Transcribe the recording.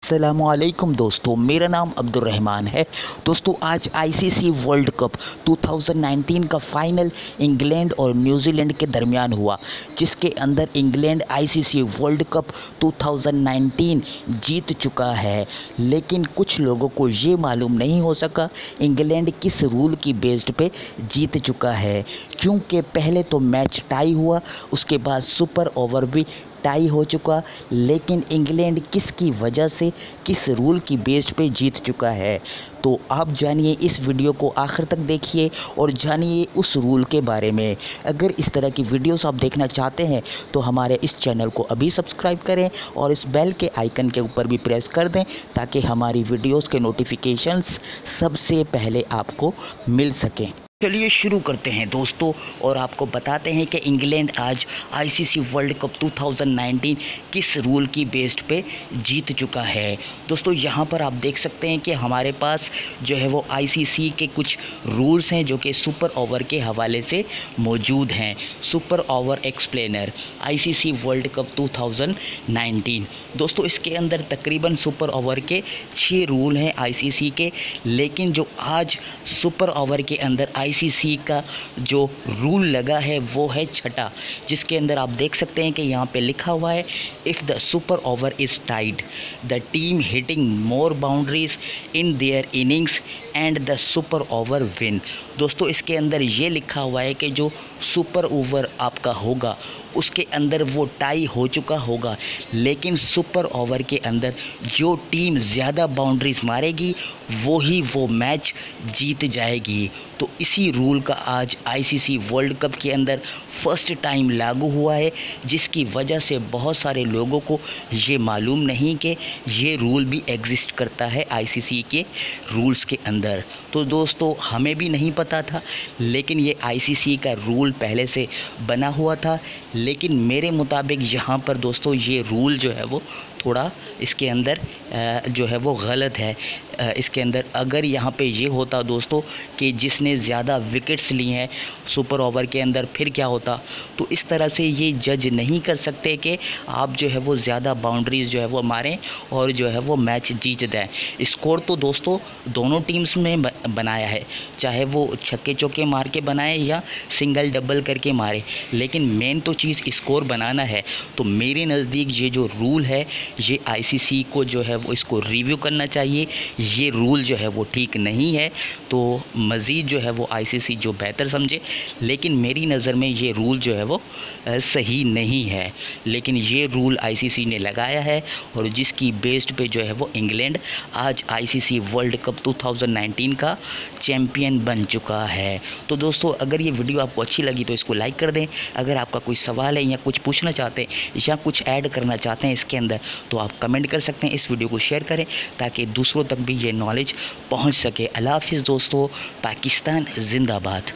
अस्सलामुअलैकुम दोस्तों, मेरा नाम अब्दुर्रहमान है। दोस्तों, आज आईसीसी वर्ल्ड कप 2019 का फाइनल इंग्लैंड और न्यूजीलैंड के दरमियान हुआ, जिसके अंदर इंग्लैंड आईसीसी वर्ल्ड कप 2019 जीत चुका है। लेकिन कुछ लोगों को ये मालूम नहीं हो सका इंग्लैंड किस रूल की बेस्ड पे जीत चुका है, क्योंकि पहले तो मैच टाई हुआ, उसके बाद सुपर ओवर भी टाई हो चुका। लेकिन इंग्लैंड किसकी वजह से, किस रूल की बेस पे जीत चुका है, तो आप जानिए। इस वीडियो को आखिर तक देखिए और जानिए उस रूल के बारे में। अगर इस तरह की वीडियोस आप देखना चाहते हैं तो हमारे इस चैनल को अभी सब्सक्राइब करें और इस बेल के आइकन के ऊपर भी प्रेस कर दें, ताकि हमारी वीडियोस के नोटिफिकेशंस सबसे पहले आपको मिल सकें। चलिए शुरू करते हैं दोस्तों, और आपको बताते हैं कि इंग्लैंड आज आईसीसी वर्ल्ड कप 2019 किस रूल की बेस्ड पे जीत चुका है। दोस्तों, यहाँ पर आप देख सकते हैं कि हमारे पास जो है वो आईसीसी के कुछ रूल्स हैं जो कि सुपर ओवर के हवाले से मौजूद हैं। Super over explainer ICC world cup 2019। दोस्तों, इसके अंदर तकरीबन सुपर ओवर के 6 रूल हैं आईसीसी के, लेकिन जो आज सुपर ओवर के अंदर आईसीसी का जो रूल लगा है वो है छठा, जिसके अंदर आप देख सकते हैं कि यहाँ पे लिखा हुआ है, if the super over is tied the team hitting more boundaries in their innings and the super over win. दोस्तों, इसके अंदर ये लिखा हुआ है कि जो सुपर ओवर आपका होगा उसके अंदर वो टाई हो चुका होगा, लेकिन सुपर ओवर के अंदर जो टीम ज़्यादा बाउंड्रीज मारेगी वो मैच जीत जाएगी। तो इसी रूल का आज आईसीसी वर्ल्ड कप के अंदर फर्स्ट टाइम लागू हुआ है, जिसकी वजह से बहुत सारे लोगों को ये मालूम नहीं कि ये रूल भी एग्जिस्ट करता है आईसीसी के रूल्स के अंदर। तो दोस्तों, हमें भी नहीं पता था, लेकिन ये आईसीसी का रूल पहले से बना हुआ था। लेकिन मेरे मुताबिक यहाँ पर दोस्तों ये रूल जो है वो थोड़ा इसके अंदर जो है वो गलत है। इसके अंदर अगर यहाँ पे ये होता दोस्तों कि जिसने ज़्यादा विकेट्स लिए हैं सुपर ओवर के अंदर, फिर क्या होता। तो इस तरह से ये जज नहीं कर सकते कि आप जो है वो ज़्यादा बाउंड्रीज जो है वो मारें और जो है वो मैच जीत दें। स्कोर तो दोस्तों दोनों टीम्स में बनाया है, चाहे वो छक्के चौके मार के बनाए या सिंगल डबल करके मारे, लेकिन मेन तो चीज़ स्कोर बनाना है। तो मेरे नज़दीक ये जो रूल है ये आईसीसी को जो है वो इसको रिव्यू करना चाहिए। ये रूल जो है वो ठीक नहीं है, तो मज़ीद जो है वो आईसीसी जो बेहतर समझे। लेकिन मेरी नज़र में ये रूल जो है वो सही नहीं है, लेकिन ये रूल आईसीसी ने लगाया है और जिसकी बेस्ड पे जो है वो इंग्लैंड आज आईसीसी वर्ल्ड कप 2019 का चैम्पियन बन चुका है। तो दोस्तों, अगर ये वीडियो आपको अच्छी लगी तो इसको लाइक कर दें। अगर आपका कोई सवाल है या कुछ पूछना चाहते हैं या कुछ ऐड करना चाहते हैं इसके अंदर, तो आप कमेंट कर सकते हैं। इस वीडियो को शेयर करें ताकि दूसरों तक भी ये नॉलेज पहुंच सके। अल्लाह हाफ़िज़ दोस्तों, पाकिस्तान जिंदाबाद।